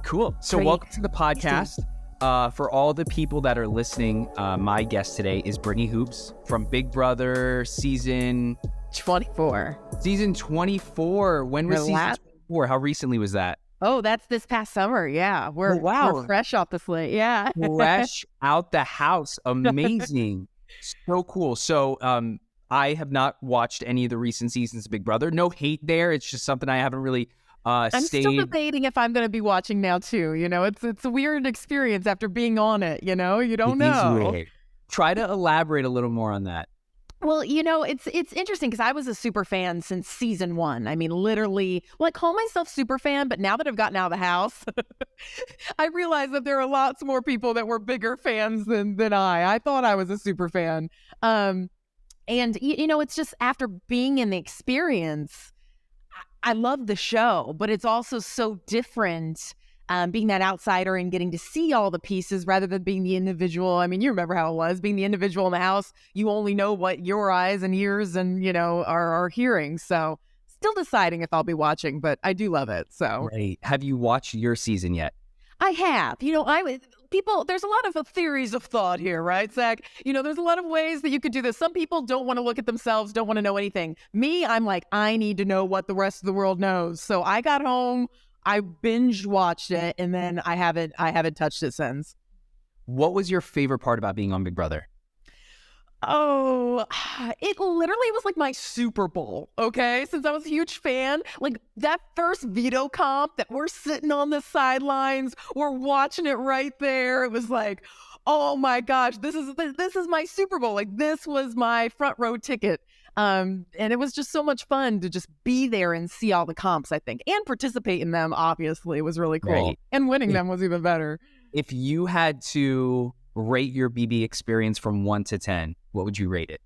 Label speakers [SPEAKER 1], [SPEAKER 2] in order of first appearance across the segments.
[SPEAKER 1] Cool. So welcome to the podcast. For all the people that are listening, my guest today is Brittany Hoopes from Big Brother season
[SPEAKER 2] 24.
[SPEAKER 1] Season 24. When was season 24? How recently was that?
[SPEAKER 2] Oh, that's this past summer. Yeah. We're fresh off the slate. Yeah.
[SPEAKER 1] Fresh out the house. Amazing. So cool. So I have not watched any of the recent seasons of Big Brother. No hate there. It's just something I haven't really
[SPEAKER 2] I'm still debating if I'm going to be watching now too. You know, it's a weird experience after being on it. You know, you don't know.
[SPEAKER 1] Try to elaborate a little more on that.
[SPEAKER 2] Well, you know, it's interesting because I was a super fan since season 1. I mean, literally, well, I call myself super fan, but now that I've gotten out of the house, I realize that there are lots more people that were bigger fans than I. I thought I was a super fan. And, you know, it's just after being in the experience, I love the show, but it's also so different being that outsider and getting to see all the pieces rather than being the individual. I mean, you remember how it was being the individual in the house. You only know what your eyes and ears and, you know, are hearing. So still deciding if I'll be watching, but I do love it. So
[SPEAKER 1] right. Have you watched your season yet?
[SPEAKER 2] I have. You know, there's a lot of theories of thought here, right, Zach? You know, there's a lot of ways that you could do this. Some people don't want to look at themselves, don't want to know anything. Me, I'm like, I need to know what the rest of the world knows. So I got home, I binge watched it, and then I haven't touched it since.
[SPEAKER 1] What was your favorite part about being on Big Brother?
[SPEAKER 2] Oh, it literally was like my Super Bowl, okay? Since I was a huge fan, like that first veto comp that we're sitting on the sidelines, we're watching it right there. It was like, oh my gosh, this is my Super Bowl. Like this was my front row ticket. And it was just so much fun to just be there and see all the comps, I think, and participate in them. Obviously, it was really cool. Right. And winning them was even better. If
[SPEAKER 1] you had to rate your BB experience from 1 to 10, what would you rate it?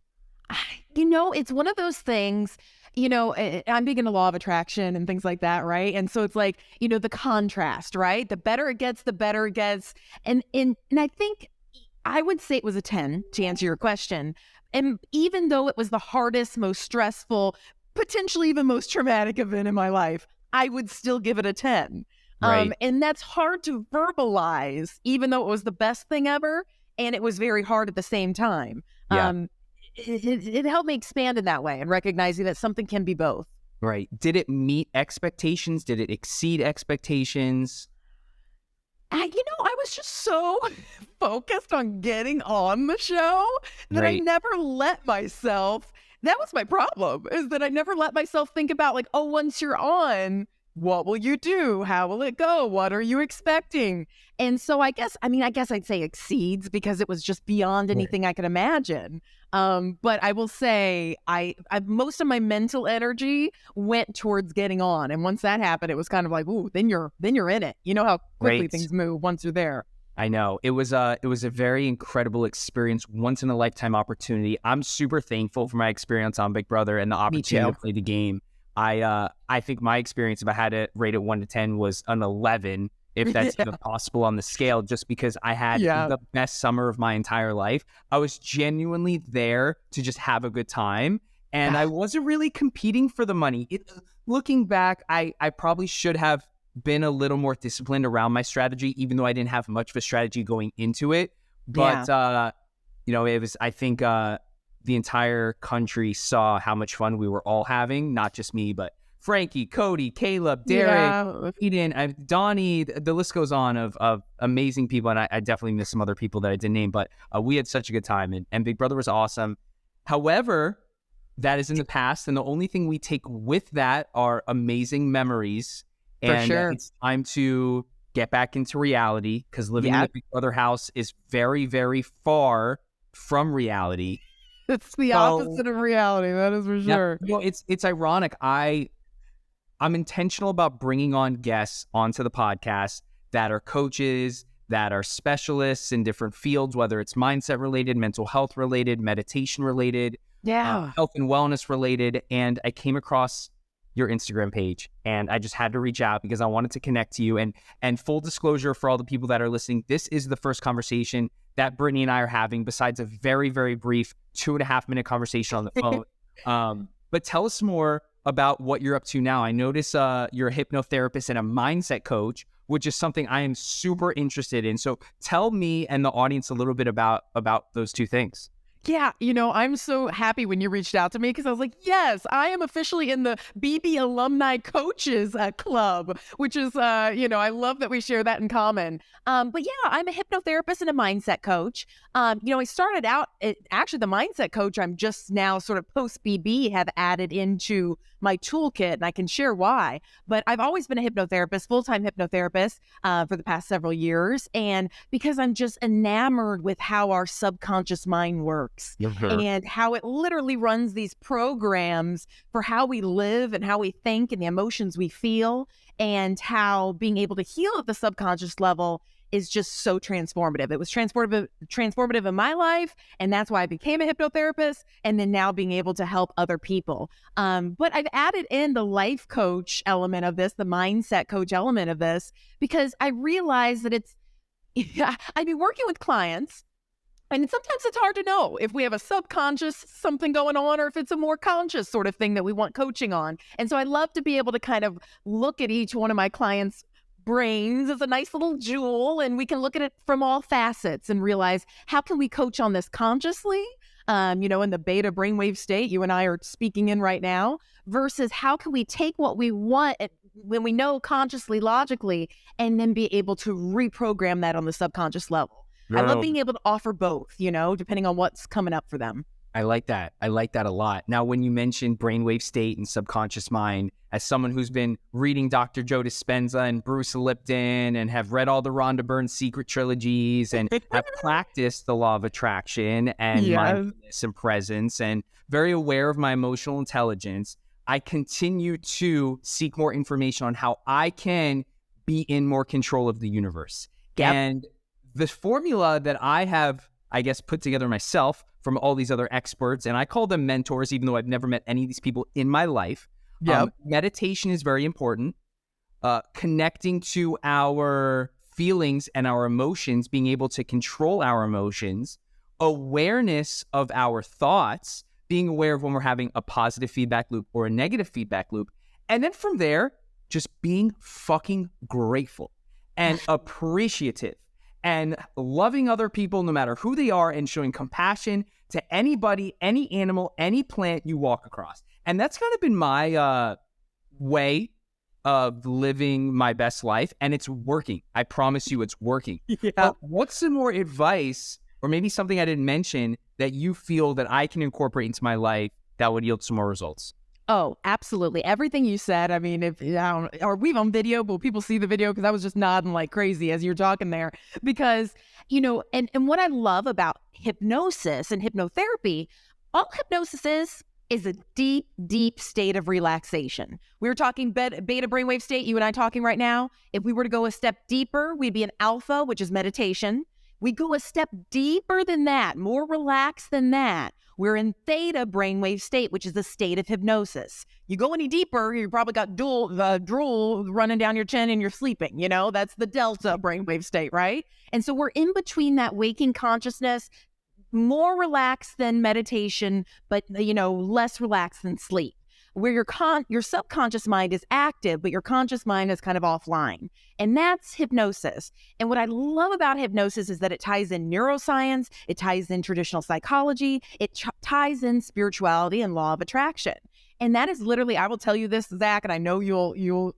[SPEAKER 2] You know, it's one of those things, you know, I'm big into law of attraction and things like that, right? And so it's like, you know, the contrast, right? The better it gets, the better it gets. And I think I would say it was a 10 to answer your question. And even though it was the hardest, most stressful, potentially even most traumatic event in my life, I would still give it a 10.
[SPEAKER 1] Right.
[SPEAKER 2] And that's hard to verbalize, even though it was the best thing ever. And it was very hard at the same time.
[SPEAKER 1] Yeah.
[SPEAKER 2] It helped me expand in that way and recognizing that something can be both.
[SPEAKER 1] Right. Did it meet expectations? Did it exceed expectations?
[SPEAKER 2] You know, I was just so focused on getting on the show that I never let myself. That was my problem, is that I never let myself think about like, oh, once you're on, what will you do? How will it go? What are you expecting? And so I guess I'd say exceeds because it was just beyond anything I could imagine. But I will say I most of my mental energy went towards getting on. And once that happened, it was kind of like, ooh, then you're in it. You know how quickly things move once you're there.
[SPEAKER 1] I know. It was a very incredible experience, once in a lifetime opportunity. I'm super thankful for my experience on Big Brother and the opportunity to play the game. I think my experience, if I had to rate it 1 to 10, was an 11, if that's even possible on the scale, just because I had the best summer of my entire life. I was genuinely there to just have a good time, and I wasn't really competing for the money. Looking back, I probably should have been a little more disciplined around my strategy, even though I didn't have much of a strategy going into it. But, you know, it was, I think, the entire country saw how much fun we were all having, not just me, but Frankie, Cody, Caleb, Derek, Eden, Donnie, the list goes on of amazing people. And I definitely missed some other people that I didn't name, but we had such a good time, and Big Brother was awesome. However, that is in the past, and the only thing we take with that are amazing memories. And it's time to get back into reality, because living in the Big Brother house is very, very far from reality.
[SPEAKER 2] It's the opposite of reality, that is for sure.
[SPEAKER 1] You know, it's ironic. I'm intentional about bringing on guests onto the podcast that are coaches, that are specialists in different fields, whether it's mindset related, mental health related, meditation related, health and wellness related. And I came across your Instagram page, and I just had to reach out because I wanted to connect to you. And full disclosure for all the people that are listening, this is the first conversation that Brittany and I are having, besides a very, very brief 2.5 minute conversation on the phone. But tell us more about what you're up to now. I notice you're a hypnotherapist and a mindset coach, which is something I am super interested in. So tell me and the audience a little bit about those two things.
[SPEAKER 2] Yeah, I'm so happy when you reached out to me because I was like, yes, I am officially in the BB Alumni Coaches Club, which is, I love that we share that in common. But yeah, I'm a hypnotherapist and a mindset coach. I started out, actually the mindset coach, I'm just now sort of post BB have added into my toolkit, and I can share why. But I've always been a hypnotherapist, full-time hypnotherapist for the past several years. And because I'm just enamored with how our subconscious mind works and how it literally runs these programs for how we live and how we think and the emotions we feel, and how being able to heal at the subconscious level is just so transformative. It was transformative in my life, and that's why I became a hypnotherapist, and then now being able to help other people. But I've added in the life coach element of this, the mindset coach element of this, because I realize that I've been working with clients, and sometimes it's hard to know if we have a subconscious something going on or if it's a more conscious sort of thing that we want coaching on. And so I love to be able to kind of look at each one of my clients' brains as a nice little jewel, and we can look at it from all facets and realize, how can we coach on this consciously, in the beta brainwave state you and I are speaking in right now, versus how can we take what we want when we know consciously, logically, and then be able to reprogram that on the subconscious level. I love being able to offer both, depending on what's coming up for them.
[SPEAKER 1] I like that. I like that a lot. Now, when you mentioned brainwave state and subconscious mind, as someone who's been reading Dr. Joe Dispenza and Bruce Lipton and have read all the Rhonda Byrne secret trilogies and have practiced the law of attraction and mindfulness and presence and very aware of my emotional intelligence, I continue to seek more information on how I can be in more control of the universe.
[SPEAKER 2] Yep.
[SPEAKER 1] And the formula that I have, I guess, put together myself from all these other experts, and I call them mentors, even though I've never met any of these people in my life. Meditation is very important. Connecting to our feelings and our emotions, being able to control our emotions, awareness of our thoughts, being aware of when we're having a positive feedback loop or a negative feedback loop. And then from there, just being fucking grateful and appreciative and loving other people no matter who they are, and showing compassion to anybody, any animal, any plant you walk across. And that's kind of been my way of living my best life, and it's working. I promise you it's working. But what's some more advice, or maybe something I didn't mention, that you feel that I can incorporate into my life that would yield some more results?
[SPEAKER 2] Oh, absolutely. Everything you said. I mean, are we on video? Will people see the video? Because I was just nodding like crazy as you're talking there. Because, and what I love about hypnosis and hypnotherapy, all hypnosis is a deep, deep state of relaxation. We were talking beta brainwave state, you and I talking right now. If we were to go a step deeper, we'd be in alpha, which is meditation. We go a step deeper than that, more relaxed than that. We're in theta brainwave state, which is the state of hypnosis. You go any deeper, you probably got drool running down your chin and you're sleeping. That's the delta brainwave state, right? And so we're in between that waking consciousness, more relaxed than meditation, but, less relaxed than sleep, where your subconscious mind is active, but your conscious mind is kind of offline. And that's hypnosis. And what I love about hypnosis is that it ties in neuroscience, it ties in traditional psychology, it ties in spirituality and law of attraction. And that is literally, I will tell you this, Zach, and I know you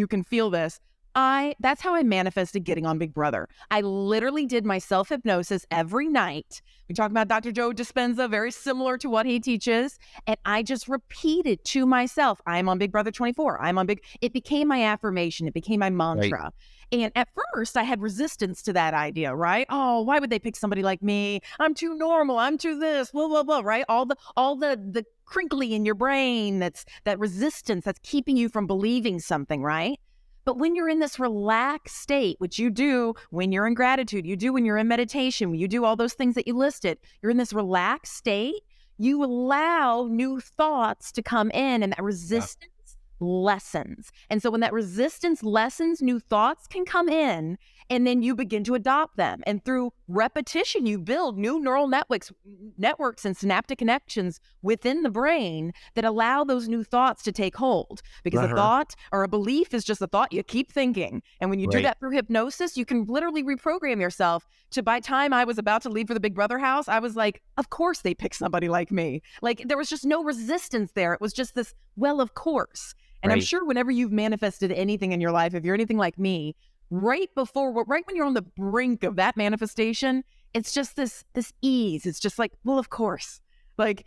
[SPEAKER 2] can feel this. That's how I manifested getting on Big Brother. I literally did my self-hypnosis every night. We talk about Dr. Joe Dispenza, very similar to what he teaches. And I just repeated to myself, I'm on Big Brother 24. It became my affirmation. It became my mantra. Right. And at first I had resistance to that idea, right? Oh, why would they pick somebody like me? I'm too normal. I'm too this, blah, blah, blah, right? All the crinkly in your brain, that resistance that's keeping you from believing something, right? But when you're in this relaxed state, which you do when you're in gratitude, you do when you're in meditation, when you do all those things that you listed, you're in this relaxed state, you allow new thoughts to come in, and that resistance lessens. And so when that resistance lessens, new thoughts can come in, and then you begin to adopt them. And through repetition, you build new neural networks and synaptic connections within the brain that allow those new thoughts to take hold. Because a thought or a belief is just a thought you keep thinking. And when you do that through hypnosis, you can literally reprogram yourself to, by time I was about to leave for the Big Brother house, I was like, of course they pick somebody like me. Like, there was just no resistance there. It was just this, well, of course. And I'm sure whenever you've manifested anything in your life, if you're anything like me, right when you're on the brink of that manifestation, it's just this ease. It's just like, well, of course. Like,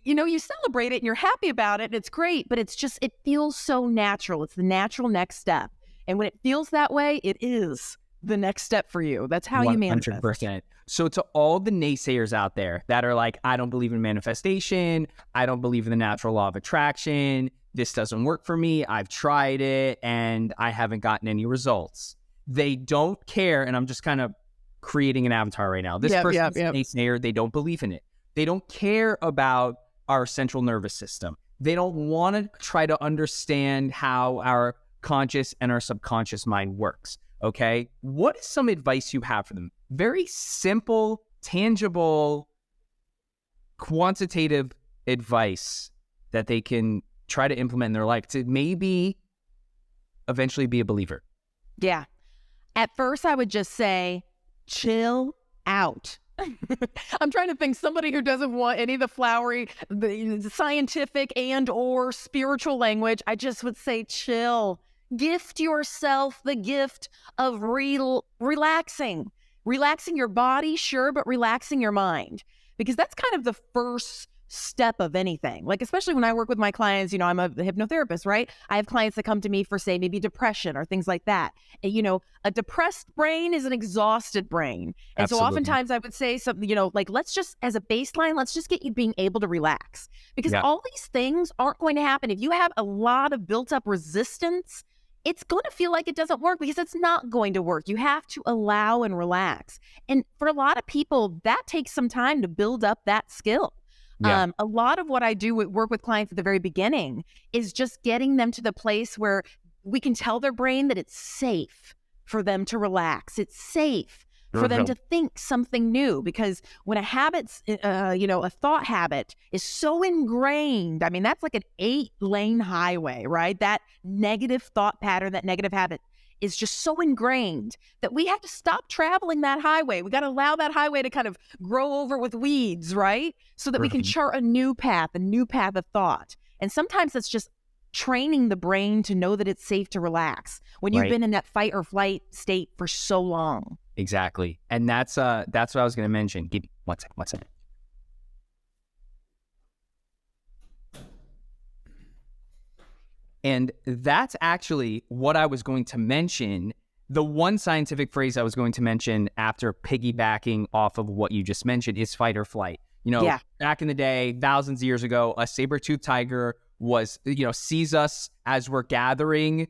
[SPEAKER 2] you celebrate it and you're happy about it and it's great, but it feels so natural. It's the natural next step. And when it feels that way, it is the next step for you. That's how you manifest.
[SPEAKER 1] 100%. So to all the naysayers out there that are like, I don't believe in manifestation, I don't believe in the natural law of attraction, this doesn't work for me, I've tried it and I haven't gotten any results. They don't care, and I'm just kind of creating an avatar right now. This person's a naysayer, they don't believe in it. They don't care about our central nervous system. They don't want to try to understand how our conscious and our subconscious mind works. Okay, what is some advice you have for them? Very simple, tangible, quantitative advice that they can try to implement in their life to maybe eventually be a believer.
[SPEAKER 2] Yeah. At first, I would just say, chill out. I'm trying to think somebody who doesn't want any of the flowery, the scientific and or spiritual language. I just would say, chill. Gift yourself the gift of relaxing your body, sure, but relaxing your mind, because that's kind of the first step of anything. Like, especially when I work with my clients, I'm a hypnotherapist, right? I have clients that come to me for, say, maybe depression or things like that. And, a depressed brain is an exhausted brain. And
[SPEAKER 1] Absolutely.
[SPEAKER 2] So oftentimes I would say something, like, let's just, as a baseline, let's just get you being able to relax, because all these things aren't going to happen. If you have a lot of built up resistance, it's going to feel like it doesn't work, because it's not going to work. You have to allow and relax. And for a lot of people, that takes some time to build up that skill. A lot of what I do work with clients at the very beginning is just getting them to the place where we can tell their brain that it's safe for them to relax. It's safe for them to think something new, because when a habit's, a thought habit is so ingrained, I mean, that's like an 8-lane highway, right? That negative thought pattern, that negative habit is just so ingrained that we have to stop traveling that highway. We got to allow that highway to kind of grow over with weeds, right? So that we can chart a new path of thought. And sometimes it's just training the brain to know that it's safe to relax when you've been in that fight or flight state for so long.
[SPEAKER 1] Exactly. And that's what I was going to mention. Give me one second. And that's actually what I was going to mention. The one scientific phrase I was going to mention after piggybacking off of what you just mentioned is fight or flight. Back in the day, thousands of years ago, a saber-toothed tiger sees us as we're gathering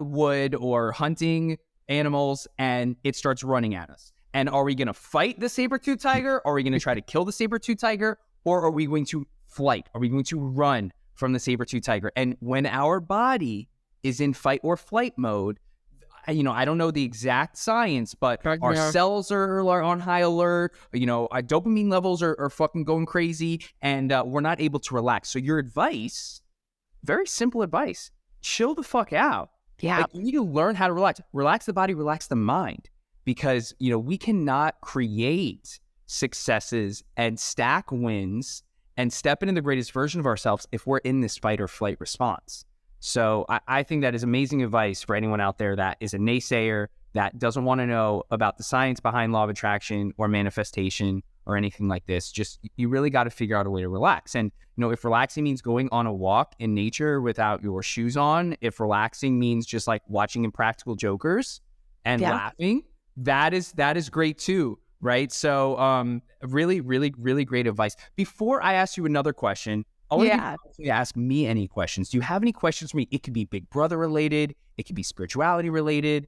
[SPEAKER 1] wood or hunting animals, and it starts running at us. And are we going to fight the saber-toothed tiger? Or are we going to try to kill the saber-toothed tiger? Or are we going to flight? Are we going to run from the saber-toothed tiger? And when our body is in fight or flight mode, I don't know the exact science, but our cells are on high alert. Our dopamine levels are fucking going crazy, and we're not able to relax. So your advice, very simple advice, chill the fuck out.
[SPEAKER 2] Yeah.
[SPEAKER 1] Like, you need to learn how to relax the body, relax the mind, because, we cannot create successes and stack wins and step into the greatest version of ourselves if we're in this fight or flight response. So I think that is amazing advice for anyone out there that is a naysayer, that doesn't want to know about the science behind law of attraction or manifestation or anything like this. Just, you really got to figure out a way to relax. And, if relaxing means going on a walk in nature without your shoes on, if relaxing means just like watching Impractical Jokers and laughing, that is great too. Right. So really, really, really great advice. Before I ask you another question, I want you to ask me any questions. Do you have any questions for me? It could be Big Brother related. It could be spirituality related.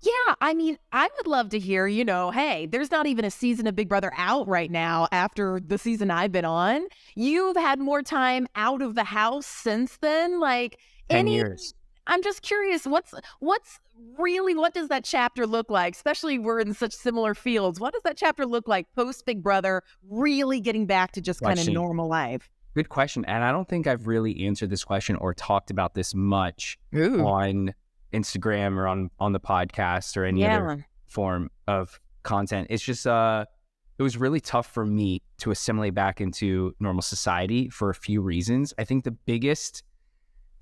[SPEAKER 2] Yeah, I mean, I would love to hear, hey, there's not even a season of Big Brother out right now after the season I've been on. You've had more time out of the house since then. Like
[SPEAKER 1] 10
[SPEAKER 2] any
[SPEAKER 1] years.
[SPEAKER 2] I'm just curious, what does that chapter look like? Especially we're in such similar fields. What does that chapter look like post Big Brother, really getting back to just kind of
[SPEAKER 1] Question.
[SPEAKER 2] normal life?
[SPEAKER 1] Good question. And I don't think I've really answered this question or talked about this much
[SPEAKER 2] Ooh.
[SPEAKER 1] on Instagram or on the podcast or any other form of content. It's just it was really tough for me to assimilate back into normal society for a few reasons. I think the biggest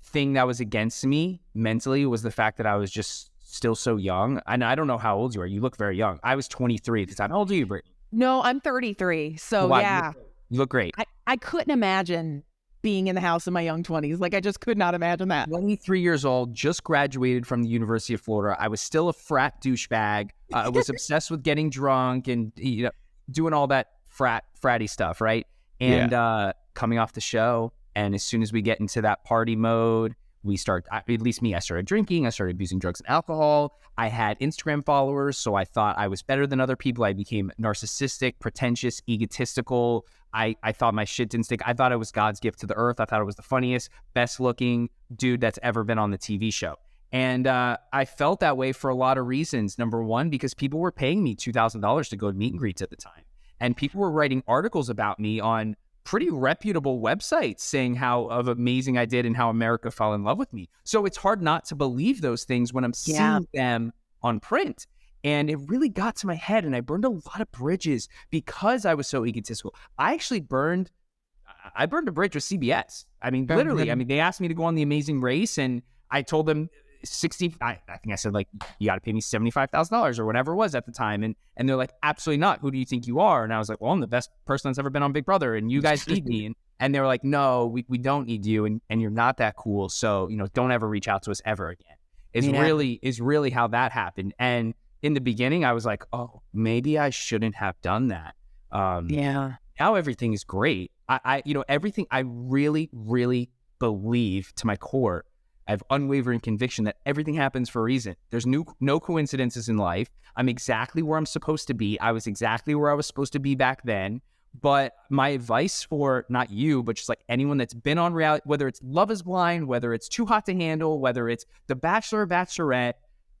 [SPEAKER 1] thing that was against me mentally was the fact that I was just still so young. And I don't know how old you are. You look very young. I was 23 at the time. How old are you, Brittany?
[SPEAKER 2] No, I'm 33. So
[SPEAKER 1] Wow,
[SPEAKER 2] yeah.
[SPEAKER 1] You look great.
[SPEAKER 2] I couldn't imagine being in the house in my young 20s. Like, I just could not imagine that.
[SPEAKER 1] 23 years old, just graduated from the University of Florida. I was still a frat douchebag. I was obsessed with getting drunk and doing all that fratty stuff, right? And coming off the show, and as soon as we get into that party mode, at least me, I started drinking, I started abusing drugs and alcohol. I had Instagram followers, so I thought I was better than other people. I became narcissistic, pretentious, egotistical. I thought my shit didn't stink. I thought I was God's gift to the earth. I thought I was the funniest, best looking dude that's ever been on the TV show. And I felt that way for a lot of reasons. Number one, because people were paying me $2,000 to go to meet and greets at the time. And people were writing articles about me on pretty reputable websites saying how amazing I did and how America fell in love with me. So it's hard not to believe those things when I'm seeing them on print. And it really got to my head, and I burned a lot of bridges because I was so egotistical. I burned a bridge with CBS. I mean, literally, they asked me to go on The Amazing Race, and I told them I think I said, like, you got to pay me $75,000 or whatever it was at the time. And they're like, absolutely not. Who do you think you are? And I was like, well, I'm the best person that's ever been on Big Brother, and you guys need me. And they were like, no, we don't need you. And you're not that cool. So, don't ever reach out to us ever again. Is really how that happened. And in the beginning, I was like, oh, maybe I shouldn't have done that. Now everything is great. Everything, I really, really believe to my core. I have unwavering conviction that everything happens for a reason. There's no coincidences in life. I'm exactly where I'm supposed to be. I was exactly where I was supposed to be back then. But my advice for not you, but just like anyone that's been on reality, whether it's Love is Blind, whether it's Too Hot to Handle, whether it's The Bachelor or Bachelorette,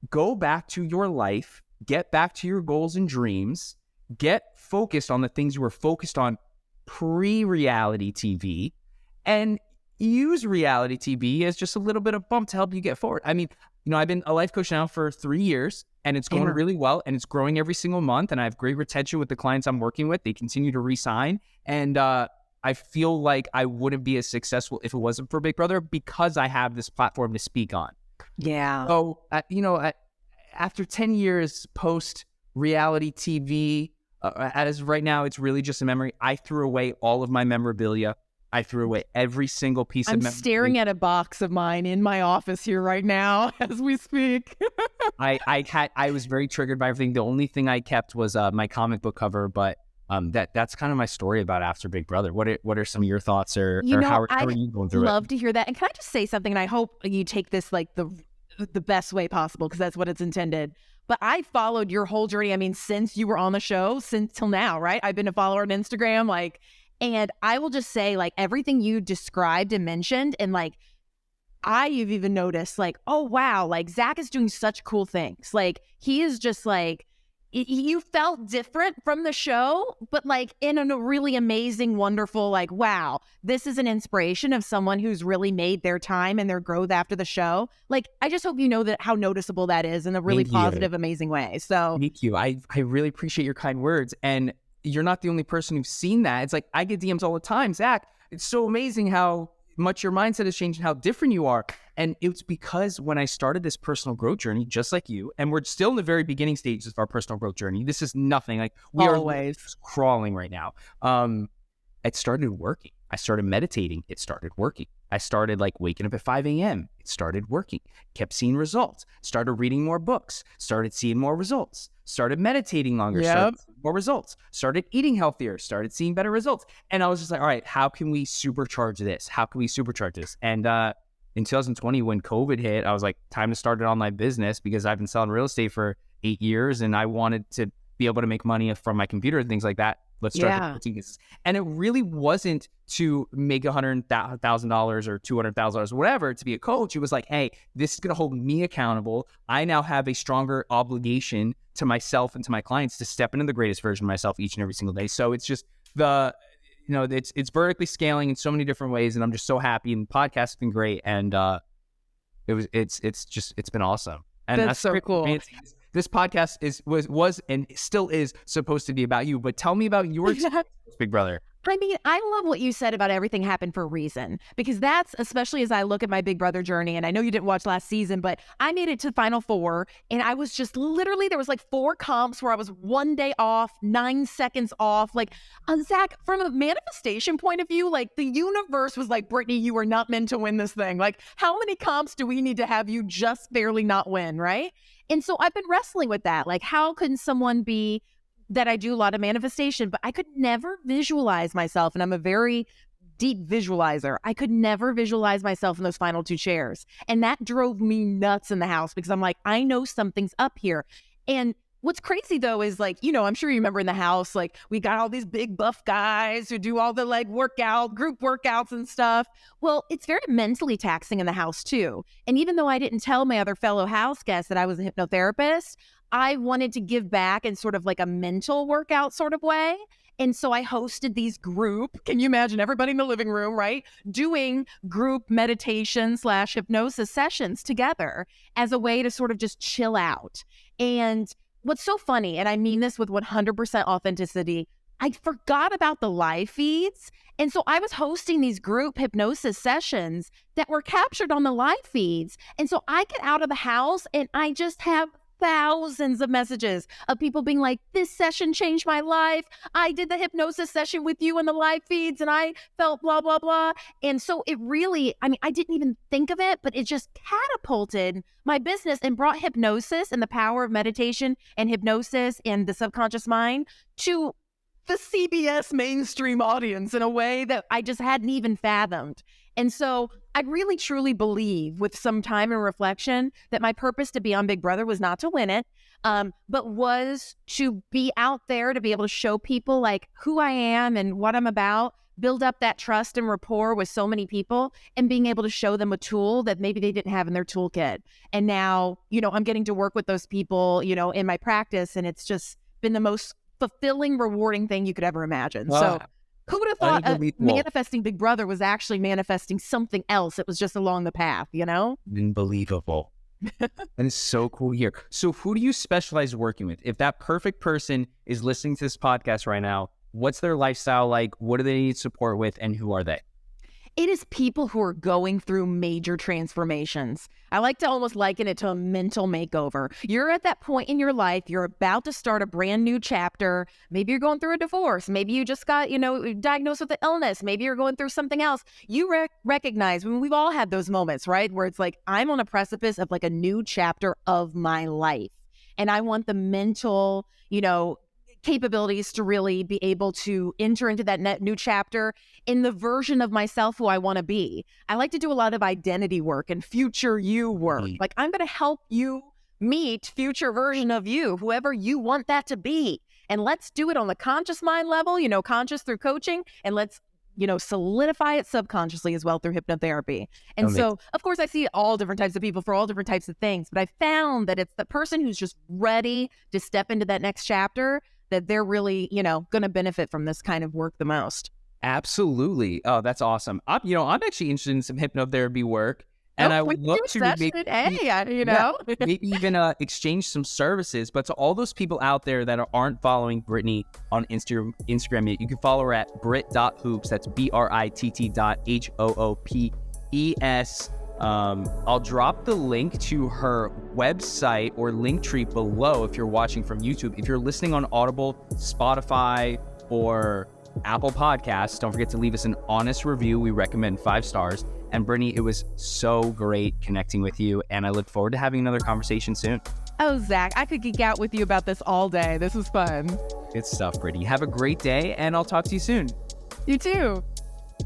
[SPEAKER 1] go back to your life, get back to your goals and dreams, get focused on the things you were focused on pre-reality TV, and use reality TV as just a little bit of bump to help you get forward. I mean, I've been a life coach now for 3 years, and it's going really well, and it's growing every single month, and I have great retention with the clients I'm working with. They continue to re-sign, and I feel like I wouldn't be as successful if it wasn't for Big Brother because I have this platform to speak on.
[SPEAKER 2] Yeah.
[SPEAKER 1] So, after 10 years post reality TV, as of right now, it's really just a memory. I threw away all of my memorabilia. I threw away every single piece of memorabilia.
[SPEAKER 2] I'm staring at a box of mine in my office here right now as we speak.
[SPEAKER 1] I was very triggered by everything. The only thing I kept was my comic book cover, but that's kind of my story about after Big Brother. What are some of your thoughts, or how are you going through it?
[SPEAKER 2] I'd love to hear that. And can I just say something? And I hope you take this like the best way possible, because that's what it's intended. But I followed your whole journey. I mean, since you were on the show, since till now, right? I've been a follower on Instagram, and I will just say, everything you described and mentioned, and I've even noticed, oh wow, Zach is doing such cool things. He is just you felt different from the show, but in a really amazing, wonderful, wow, this is an inspiration of someone who's really made their time and their growth after the show. I just hope you know that how noticeable that is in a really positive, amazing way. So
[SPEAKER 1] thank you. I really appreciate your kind words. And you're not the only person who's seen that. It's I get DMs all the time. Zach, it's so amazing how much your mindset has changed and how different you are. And it's because when I started this personal growth journey, just like you, and we're still in the very beginning stages of our personal growth journey. This is nothing. We are crawling right now. It started working. I started meditating. It started working. I started waking up at 5 a.m. It started working. Kept seeing results. Started reading more books. Started seeing more results. Started meditating longer. Started seeing more results. Started eating healthier. Started seeing better results. And I was just all right, how can we supercharge this? How can we supercharge this? And in 2020 when COVID hit, I was like, time to start an online business because I've been selling real estate for 8 years and I wanted to be able to make money from my computer and things like that. Let's start the coaching business. And it really wasn't to make $100,000 or $200,000, whatever, to be a coach. It was like, hey, this is going to hold me accountable. I now have a stronger obligation to myself and to my clients to step into the greatest version of myself each and every single day. So it's just it's vertically scaling in so many different ways. And I'm just so happy. And the podcast has been great. And it's been awesome. And
[SPEAKER 2] that's so cool.
[SPEAKER 1] This podcast was and still is supposed to be about you, but tell me about your experience, Big Brother.
[SPEAKER 2] I mean, I love what you said about everything happened for a reason, because that's, especially as I look at my Big Brother journey, and I know you didn't watch last season, but I made it to Final Four, and I was just literally, there was like 4 comps where I was 1 day off, 9 seconds off. Like, Zach, from a manifestation point of view, like the universe was like, Brittany, you are not meant to win this thing. Like, how many comps do we need to have you just barely not win, right? And so I've been wrestling with that. Like, how can someone be that I do a lot of manifestation, but I could never visualize myself. And I'm a very deep visualizer. I could never visualize myself in those final 2 chairs. And that drove me nuts in the house because I'm like, I know something's up here. And what's crazy though is like, I'm sure you remember in the house, like we got all these big buff guys who do all the like group workouts and stuff. Well, it's very mentally taxing in the house too. And even though I didn't tell my other fellow house guests that I was a hypnotherapist, I wanted to give back in sort of like a mental workout sort of way. And so I hosted these can you imagine everybody in the living room, right? Doing group meditation / hypnosis sessions together as a way to sort of just chill out. And what's so funny, and I mean this with 100% authenticity, I forgot about the live feeds. And so I was hosting these group hypnosis sessions that were captured on the live feeds. And so I get out of the house and I just have thousands of messages of people being like, this session changed my life. I did the hypnosis session with you in the live feeds and I felt blah, blah, blah. And so it really, I didn't even think of it, but it just catapulted my business and brought hypnosis and the power of meditation and hypnosis and the subconscious mind to the CBS mainstream audience in a way that I just hadn't even fathomed. And so I really truly believe with some time and reflection that my purpose to be on Big Brother was not to win it, but was to be out there to be able to show people like who I am and what I'm about, build up that trust and rapport with so many people and being able to show them a tool that maybe they didn't have in their toolkit. And now, I'm getting to work with those people, in my practice, and it's just been the most fulfilling, rewarding thing you could ever imagine. So who would have thought manifesting Big Brother was actually manifesting something else? It was just along the path,
[SPEAKER 1] Unbelievable. And it's so cool here. So who do you specialize working with? If that perfect person is listening to this podcast right now, what's their lifestyle like? What do they need support with? And who are they?
[SPEAKER 2] It is people who are going through major transformations. I like to almost liken it to a mental makeover. You're at that point in your life, you're about to start a brand new chapter. Maybe you're going through a divorce. Maybe you just got, diagnosed with an illness. Maybe you're going through something else. You recognize, we've all had those moments, right? Where it's like, I'm on a precipice of like a new chapter of my life. And I want the mental, capabilities to really be able to enter into that new chapter in the version of myself who I want to be. I like to do a lot of identity work and future you work. Like, I'm going to help you meet future version of you, whoever you want that to be. And let's do it on the conscious mind level, conscious through coaching, and let's solidify it subconsciously as well through hypnotherapy. And so, of course, I see all different types of people for all different types of things, but I found that it's the person who's just ready to step into that next chapter that they're really, going to benefit from this kind of work the most.
[SPEAKER 1] Absolutely. Oh, that's awesome. I'm actually interested in some hypnotherapy work. And I would love to maybe even exchange some services. But to all those people out there that aren't following Brittany on Instagram yet, you can follow her at Britt.Hoopes. That's BRITT.HOOPES. I'll drop the link to her website or Linktree below if you're watching from YouTube. If you're listening on Audible, Spotify, or Apple Podcasts, don't forget to leave us an honest review. We recommend 5 stars. And Brittany, it was so great connecting with you, and I look forward to having another conversation soon.
[SPEAKER 2] Oh, Zach, I could geek out with you about this all day. This was fun.
[SPEAKER 1] Good stuff, Brittany. Have a great day, and I'll talk to you soon.
[SPEAKER 2] You too.